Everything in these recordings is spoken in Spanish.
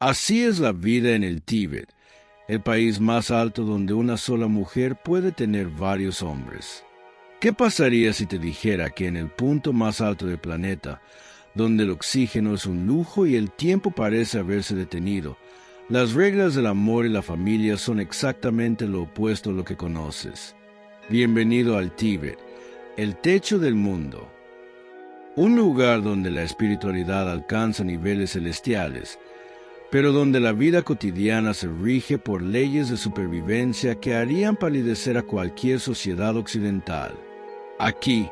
Así es la vida en el Tíbet, el país más alto donde una sola mujer puede tener varios hombres. ¿Qué pasaría si te dijera que en el punto más alto del planeta, donde el oxígeno es un lujo y el tiempo parece haberse detenido, las reglas del amor y la familia son exactamente lo opuesto a lo que conoces? Bienvenido al Tíbet, el techo del mundo. Un lugar donde la espiritualidad alcanza niveles celestiales, pero donde la vida cotidiana se rige por leyes de supervivencia que harían palidecer a cualquier sociedad occidental. Aquí,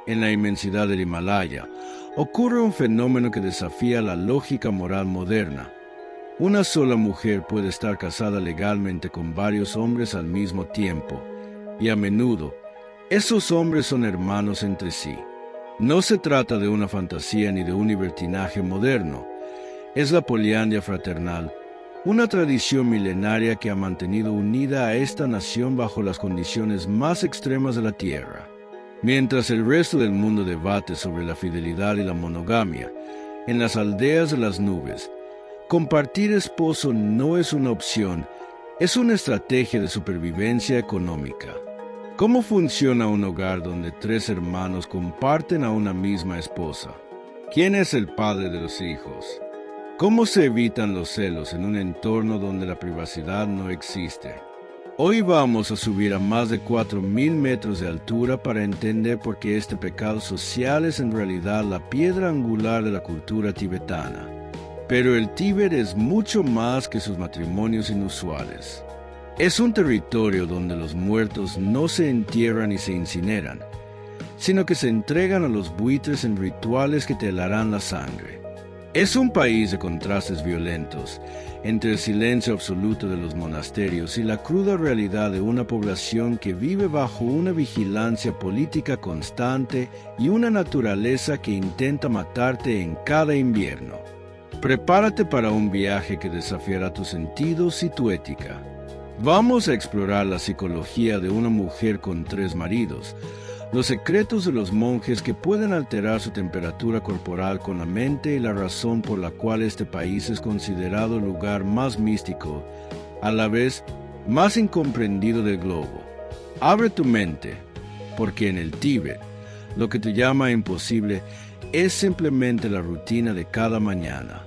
en la inmensidad del Himalaya, ocurre un fenómeno que desafía la lógica moral moderna. Una sola mujer puede estar casada legalmente con varios hombres al mismo tiempo, y a menudo, esos hombres son hermanos entre sí. No se trata de una fantasía ni de un libertinaje moderno. Es la poliandria fraternal, una tradición milenaria que ha mantenido unida a esta nación bajo las condiciones más extremas de la tierra. Mientras el resto del mundo debate sobre la fidelidad y la monogamia, en las aldeas de las nubes, compartir esposo no es una opción, es una estrategia de supervivencia económica. ¿Cómo funciona un hogar donde tres hermanos comparten a una misma esposa? ¿Quién es el padre de los hijos? ¿Cómo se evitan los celos en un entorno donde la privacidad no existe? Hoy vamos a subir a más de 4.000 metros de altura para entender por qué este pecado social es en realidad la piedra angular de la cultura tibetana. Pero el Tíbet es mucho más que sus matrimonios inusuales. Es un territorio donde los muertos no se entierran y se incineran, sino que se entregan a los buitres en rituales que te helarán la sangre. Es un país de contrastes violentos, entre el silencio absoluto de los monasterios y la cruda realidad de una población que vive bajo una vigilancia política constante y una naturaleza que intenta matarte en cada invierno. Prepárate para un viaje que desafiará tus sentidos y tu ética. Vamos a explorar la psicología de una mujer con 3 maridos, los secretos de los monjes que pueden alterar su temperatura corporal con la mente y la razón por la cual este país es considerado el lugar más místico, a la vez más incomprendido del globo. Abre tu mente, porque en el Tíbet, lo que te llama imposible es simplemente la rutina de cada mañana.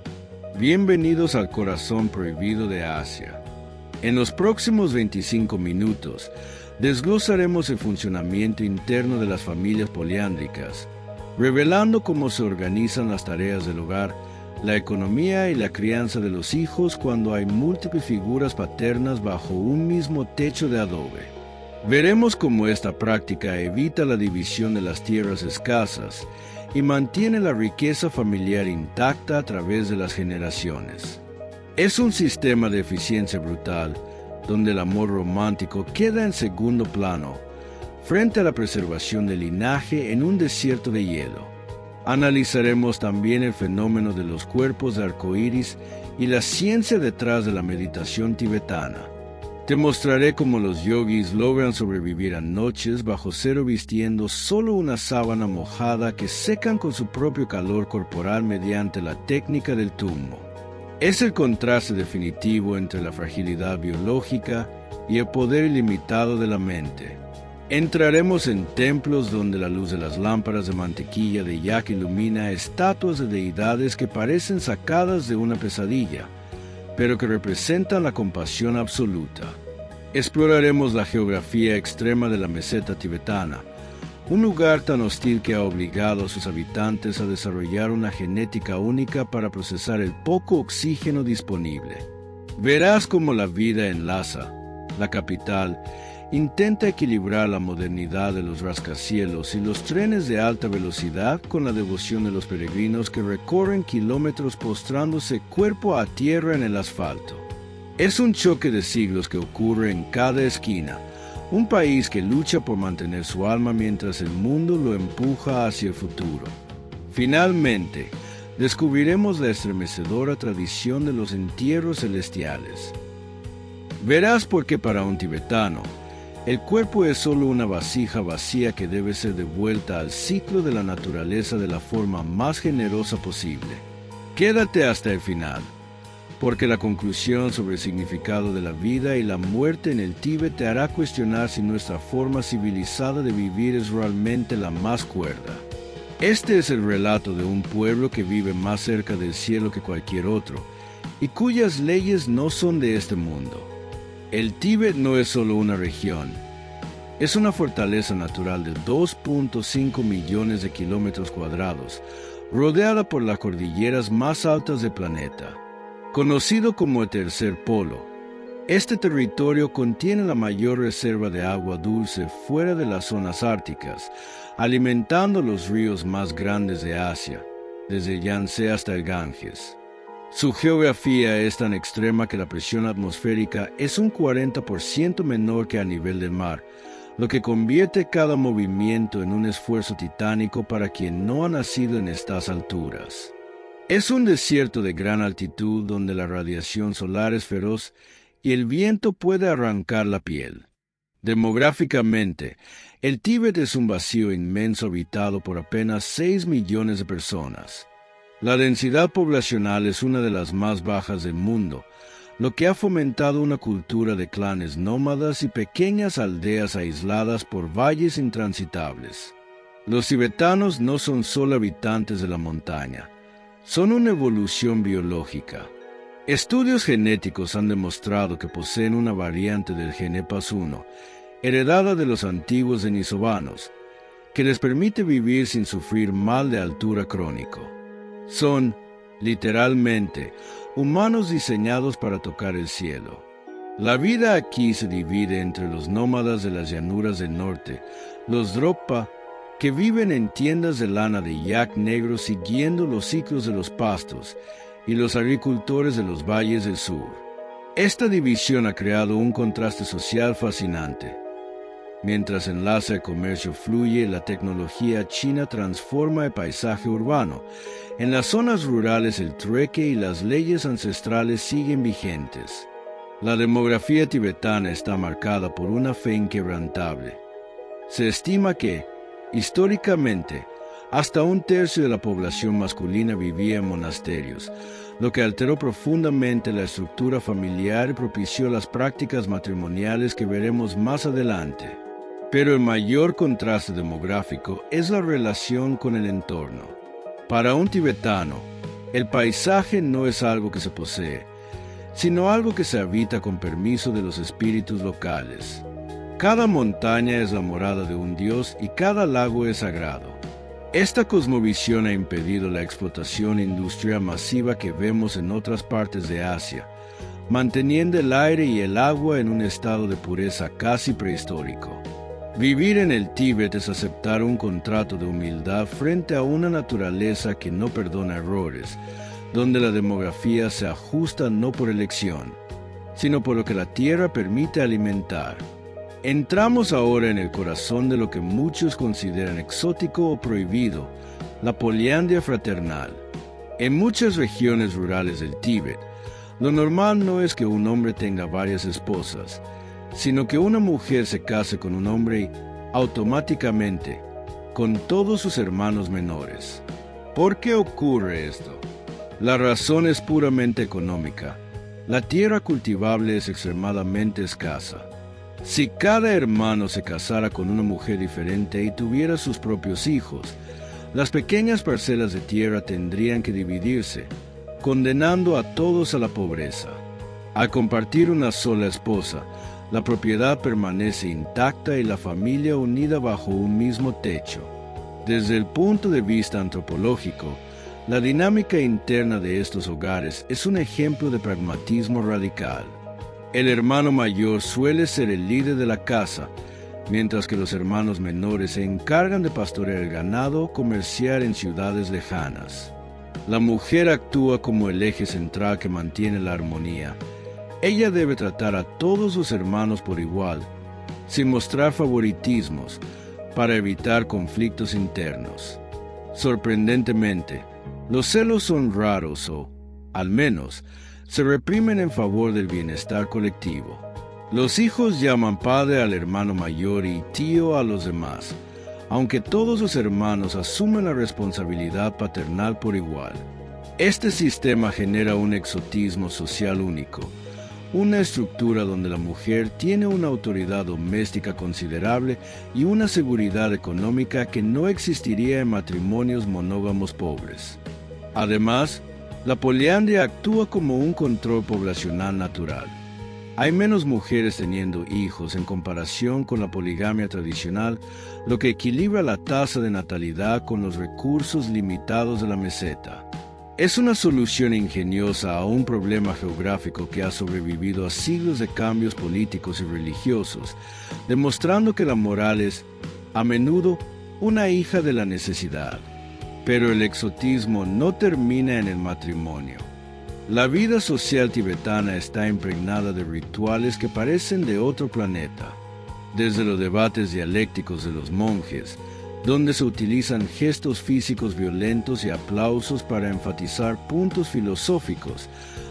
Bienvenidos al corazón prohibido de Asia. En los próximos 25 minutos, desglosaremos el funcionamiento interno de las familias poliándricas, revelando cómo se organizan las tareas del hogar, la economía y la crianza de los hijos cuando hay múltiples figuras paternas bajo un mismo techo de adobe. Veremos cómo esta práctica evita la división de las tierras escasas y mantiene la riqueza familiar intacta a través de las generaciones. Es un sistema de eficiencia brutal, donde el amor romántico queda en segundo plano, frente a la preservación del linaje en un desierto de hielo. Analizaremos también el fenómeno de los cuerpos de arcoíris y la ciencia detrás de la meditación tibetana. Te mostraré cómo los yogis logran sobrevivir a noches bajo cero vistiendo solo una sábana mojada que secan con su propio calor corporal mediante la técnica del tummo. Es el contraste definitivo entre la fragilidad biológica y el poder ilimitado de la mente. Entraremos en templos donde la luz de las lámparas de mantequilla de yak ilumina estatuas de deidades que parecen sacadas de una pesadilla, pero que representan la compasión absoluta. Exploraremos la geografía extrema de la meseta tibetana, un lugar tan hostil que ha obligado a sus habitantes a desarrollar una genética única para procesar el poco oxígeno disponible. Verás cómo la vida en Lhasa, la capital, intenta equilibrar la modernidad de los rascacielos y los trenes de alta velocidad con la devoción de los peregrinos que recorren kilómetros postrándose cuerpo a tierra en el asfalto. Es un choque de siglos que ocurre en cada esquina, un país que lucha por mantener su alma mientras el mundo lo empuja hacia el futuro. Finalmente, descubriremos la estremecedora tradición de los entierros celestiales. Verás por qué para un tibetano, el cuerpo es solo una vasija vacía que debe ser devuelta al ciclo de la naturaleza de la forma más generosa posible. Quédate hasta el final. porque la conclusión sobre el significado de la vida y la muerte en el Tíbet te hará cuestionar si nuestra forma civilizada de vivir es realmente la más cuerda. Este es el relato de un pueblo que vive más cerca del cielo que cualquier otro, y cuyas leyes no son de este mundo. El Tíbet no es solo una región, es una fortaleza natural de 2.5 millones de kilómetros cuadrados, rodeada por las cordilleras más altas del planeta. Conocido como el Tercer Polo, este territorio contiene la mayor reserva de agua dulce fuera de las zonas árticas, alimentando los ríos más grandes de Asia, desde el Yangtze hasta el Ganges. Su geografía es tan extrema que la presión atmosférica es un 40% menor que a nivel del mar, lo que convierte cada movimiento en un esfuerzo titánico para quien no ha nacido en estas alturas. Es un desierto de gran altitud donde la radiación solar es feroz y el viento puede arrancar la piel. Demográficamente, el Tíbet es un vacío inmenso habitado por apenas 6 millones de personas. La densidad poblacional es una de las más bajas del mundo, lo que ha fomentado una cultura de clanes nómadas y pequeñas aldeas aisladas por valles intransitables. Los tibetanos no son solo habitantes de la montaña, son una evolución biológica. Estudios genéticos han demostrado que poseen una variante del gen EPAS1, heredada de los antiguos denisovanos, que les permite vivir sin sufrir mal de altura crónico. Son, literalmente, humanos diseñados para tocar el cielo. La vida aquí se divide entre los nómadas de las llanuras del norte, los Droppa, que viven en tiendas de lana de yak negro siguiendo los ciclos de los pastos, y los agricultores de los valles del sur. Esta división ha creado un contraste social fascinante. Mientras en Lhasa el comercio fluye, la tecnología china transforma el paisaje urbano. En las zonas rurales el trueque y las leyes ancestrales siguen vigentes. La demografía tibetana está marcada por una fe inquebrantable. Se estima que, históricamente, hasta 1/3 de la población masculina vivía en monasterios, lo que alteró profundamente la estructura familiar y propició las prácticas matrimoniales que veremos más adelante. Pero el mayor contraste demográfico es la relación con el entorno. Para un tibetano, el paisaje no es algo que se posee, sino algo que se habita con permiso de los espíritus locales. Cada montaña es la morada de un dios y cada lago es sagrado. Esta cosmovisión ha impedido la explotación industrial masiva que vemos en otras partes de Asia, manteniendo el aire y el agua en un estado de pureza casi prehistórico. Vivir en el Tíbet es aceptar un contrato de humildad frente a una naturaleza que no perdona errores, donde la demografía se ajusta no por elección, sino por lo que la tierra permite alimentar. Entramos ahora en el corazón de lo que muchos consideran exótico o prohibido, la poliandria fraternal. En muchas regiones rurales del Tíbet, lo normal no es que un hombre tenga varias esposas, sino que una mujer se case con un hombre y, automáticamente, con todos sus hermanos menores. ¿Por qué ocurre esto? La razón es puramente económica. La tierra cultivable es extremadamente escasa. Si cada hermano se casara con una mujer diferente y tuviera sus propios hijos, las pequeñas parcelas de tierra tendrían que dividirse, condenando a todos a la pobreza. Al compartir una sola esposa, la propiedad permanece intacta y la familia unida bajo un mismo techo. Desde el punto de vista antropológico, la dinámica interna de estos hogares es un ejemplo de pragmatismo radical. El hermano mayor suele ser el líder de la casa, mientras que los hermanos menores se encargan de pastorear el ganado o comerciar en ciudades lejanas. La mujer actúa como el eje central que mantiene la armonía. Ella debe tratar a todos sus hermanos por igual, sin mostrar favoritismos, para evitar conflictos internos. Sorprendentemente, los celos son raros o, al menos, se reprimen en favor del bienestar colectivo. Los hijos llaman padre al hermano mayor y tío a los demás, aunque todos los hermanos asumen la responsabilidad paternal por igual. Este sistema genera un exotismo social único, una estructura donde la mujer tiene una autoridad doméstica considerable y una seguridad económica que no existiría en matrimonios monógamos pobres. Además, la poliandria actúa como un control poblacional natural. Hay menos mujeres teniendo hijos en comparación con la poligamia tradicional, lo que equilibra la tasa de natalidad con los recursos limitados de la meseta. Es una solución ingeniosa a un problema geográfico que ha sobrevivido a siglos de cambios políticos y religiosos, demostrando que la moral es, a menudo, una hija de la necesidad. Pero el exotismo no termina en el matrimonio. La vida social tibetana está impregnada de rituales que parecen de otro planeta, desde los debates dialécticos de los monjes, donde se utilizan gestos físicos violentos y aplausos para enfatizar puntos filosóficos,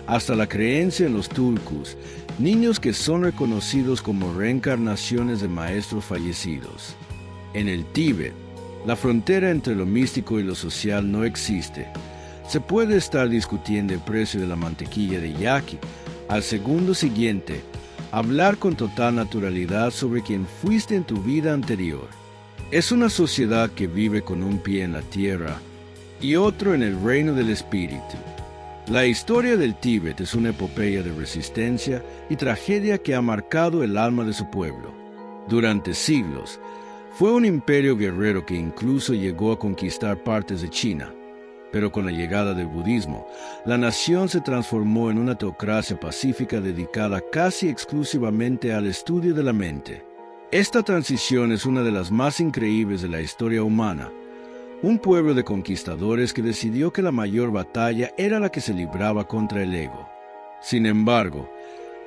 hasta la creencia en los tulkus, niños que son reconocidos como reencarnaciones de maestros fallecidos. En el Tíbet, la frontera entre lo místico y lo social no existe. Se puede estar discutiendo el precio de la mantequilla de yaqui. Al segundo siguiente, hablar con total naturalidad sobre quién fuiste en tu vida anterior. Es una sociedad que vive con un pie en la tierra y otro en el reino del espíritu. La historia del Tíbet es una epopeya de resistencia y tragedia que ha marcado el alma de su pueblo. Durante siglos, fue un imperio guerrero que incluso llegó a conquistar partes de China. Pero con la llegada del budismo, la nación se transformó en una teocracia pacífica dedicada casi exclusivamente al estudio de la mente. Esta transición es una de las más increíbles de la historia humana. Un pueblo de conquistadores que decidió que la mayor batalla era la que se libraba contra el ego. Sin embargo,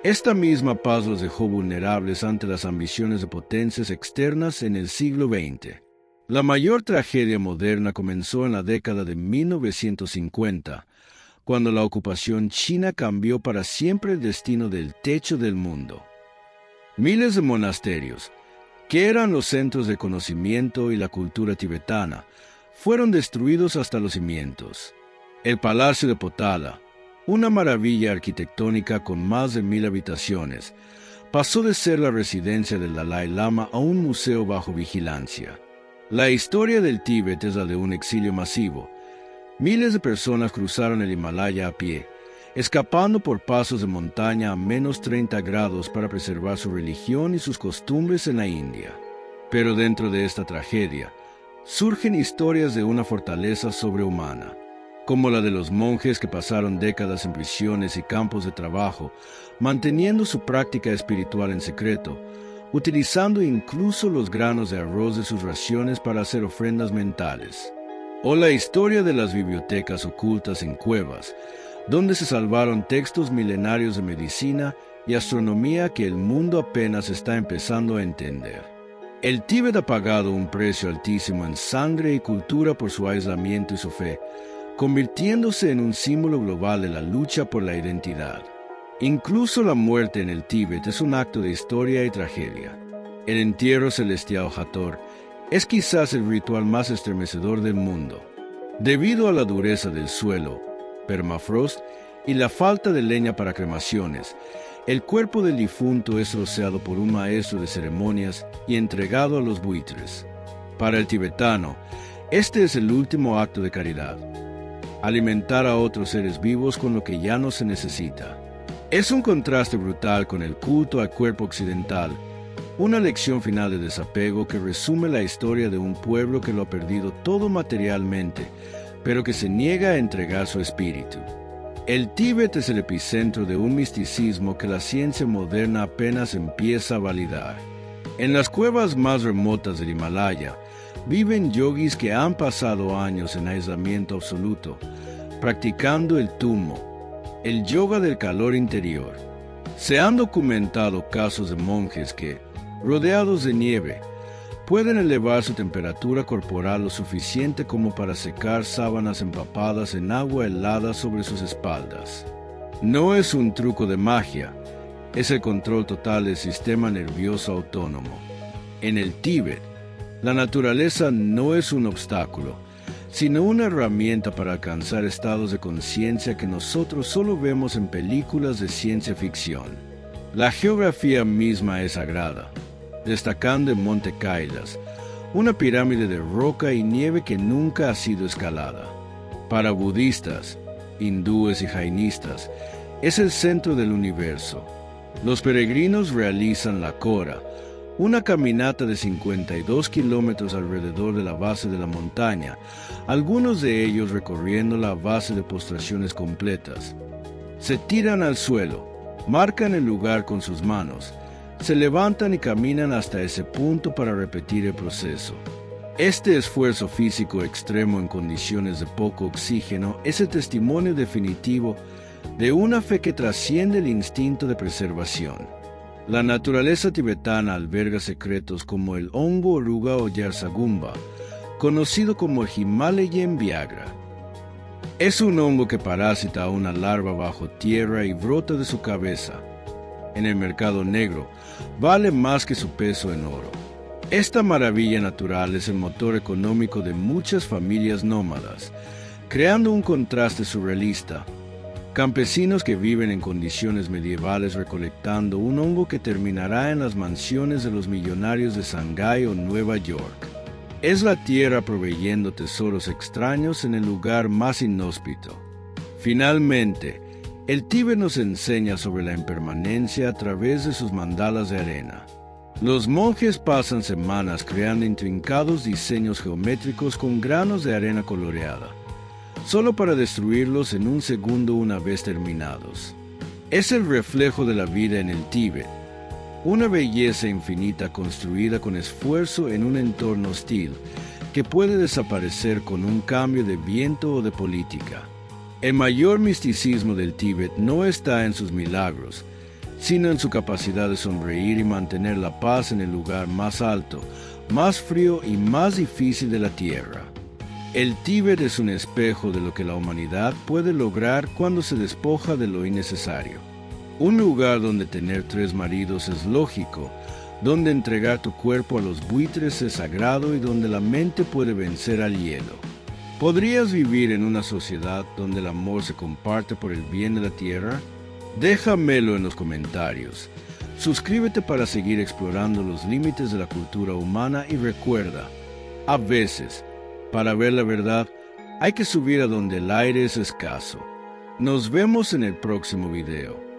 esta misma paz los dejó vulnerables ante las ambiciones de potencias externas en el siglo XX. La mayor tragedia moderna comenzó en la década de 1950, cuando la ocupación china cambió para siempre el destino del techo del mundo. Miles de monasterios, que eran los centros de conocimiento y la cultura tibetana, fueron destruidos hasta los cimientos. El Palacio de Potala, una maravilla arquitectónica con más de 1000 habitaciones, pasó de ser la residencia del Dalai Lama a un museo bajo vigilancia. La historia del Tíbet es la de un exilio masivo. Miles de personas cruzaron el Himalaya a pie, escapando por pasos de montaña a menos 30 grados para preservar su religión y sus costumbres en la India. Pero dentro de esta tragedia, surgen historias de una fortaleza sobrehumana, como la de los monjes que pasaron décadas en prisiones y campos de trabajo, manteniendo su práctica espiritual en secreto, utilizando incluso los granos de arroz de sus raciones para hacer ofrendas mentales. O la historia de las bibliotecas ocultas en cuevas, donde se salvaron textos milenarios de medicina y astronomía que el mundo apenas está empezando a entender. El Tíbet ha pagado un precio altísimo en sangre y cultura por su aislamiento y su fe, convirtiéndose en un símbolo global de la lucha por la identidad. Incluso la muerte en el Tíbet es un acto de historia y tragedia. El entierro celestial Hathor es quizás el ritual más estremecedor del mundo. Debido a la dureza del suelo, permafrost y la falta de leña para cremaciones, el cuerpo del difunto es rociado por un maestro de ceremonias y entregado a los buitres. Para el tibetano, este es el último acto de caridad: alimentar a otros seres vivos con lo que ya no se necesita. Es un contraste brutal con el culto al cuerpo occidental, una lección final de desapego que resume la historia de un pueblo que lo ha perdido todo materialmente, pero que se niega a entregar su espíritu. El Tíbet es el epicentro de un misticismo que la ciencia moderna apenas empieza a validar. En las cuevas más remotas del Himalaya, viven yogis que han pasado años en aislamiento absoluto, practicando el tumo, el yoga del calor interior. Se han documentado casos de monjes que, rodeados de nieve, pueden elevar su temperatura corporal lo suficiente como para secar sábanas empapadas en agua helada sobre sus espaldas. No es un truco de magia, es el control total del sistema nervioso autónomo. En el Tíbet, la naturaleza no es un obstáculo, sino una herramienta para alcanzar estados de conciencia que nosotros solo vemos en películas de ciencia ficción. La geografía misma es sagrada, destacando en Monte Kailas, una pirámide de roca y nieve que nunca ha sido escalada. Para budistas, hindúes y jainistas, es el centro del universo. Los peregrinos realizan la Kora, una caminata de 52 kilómetros alrededor de la base de la montaña, algunos de ellos recorriendo la base de postraciones completas. Se tiran al suelo, marcan el lugar con sus manos, se levantan y caminan hasta ese punto para repetir el proceso. Este esfuerzo físico extremo en condiciones de poco oxígeno es el testimonio definitivo de una fe que trasciende el instinto de preservación. La naturaleza tibetana alberga secretos como el hongo oruga o yarsagumba, conocido como el Himalayan Viagra. Es un hongo que parasita a una larva bajo tierra y brota de su cabeza. En el mercado negro, vale más que su peso en oro. Esta maravilla natural es el motor económico de muchas familias nómadas, creando un contraste surrealista. Campesinos que viven en condiciones medievales recolectando un hongo que terminará en las mansiones de los millonarios de Shanghái o Nueva York. Es la tierra proveyendo tesoros extraños en el lugar más inhóspito. Finalmente, el Tíbet nos enseña sobre la impermanencia a través de sus mandalas de arena. Los monjes pasan semanas creando intrincados diseños geométricos con granos de arena coloreada, solo para destruirlos en un segundo una vez terminados. Es el reflejo de la vida en el Tíbet, una belleza infinita construida con esfuerzo en un entorno hostil que puede desaparecer con un cambio de viento o de política. El mayor misticismo del Tíbet no está en sus milagros, sino en su capacidad de sonreír y mantener la paz en el lugar más alto, más frío y más difícil de la tierra. El Tíbet es un espejo de lo que la humanidad puede lograr cuando se despoja de lo innecesario. Un lugar donde tener 3 maridos es lógico, donde entregar tu cuerpo a los buitres es sagrado y donde la mente puede vencer al hielo. ¿Podrías vivir en una sociedad donde el amor se comparte por el bien de la tierra? Déjamelo en los comentarios. Suscríbete para seguir explorando los límites de la cultura humana y recuerda, a veces, para ver la verdad, hay que subir a donde el aire es escaso. Nos vemos en el próximo video.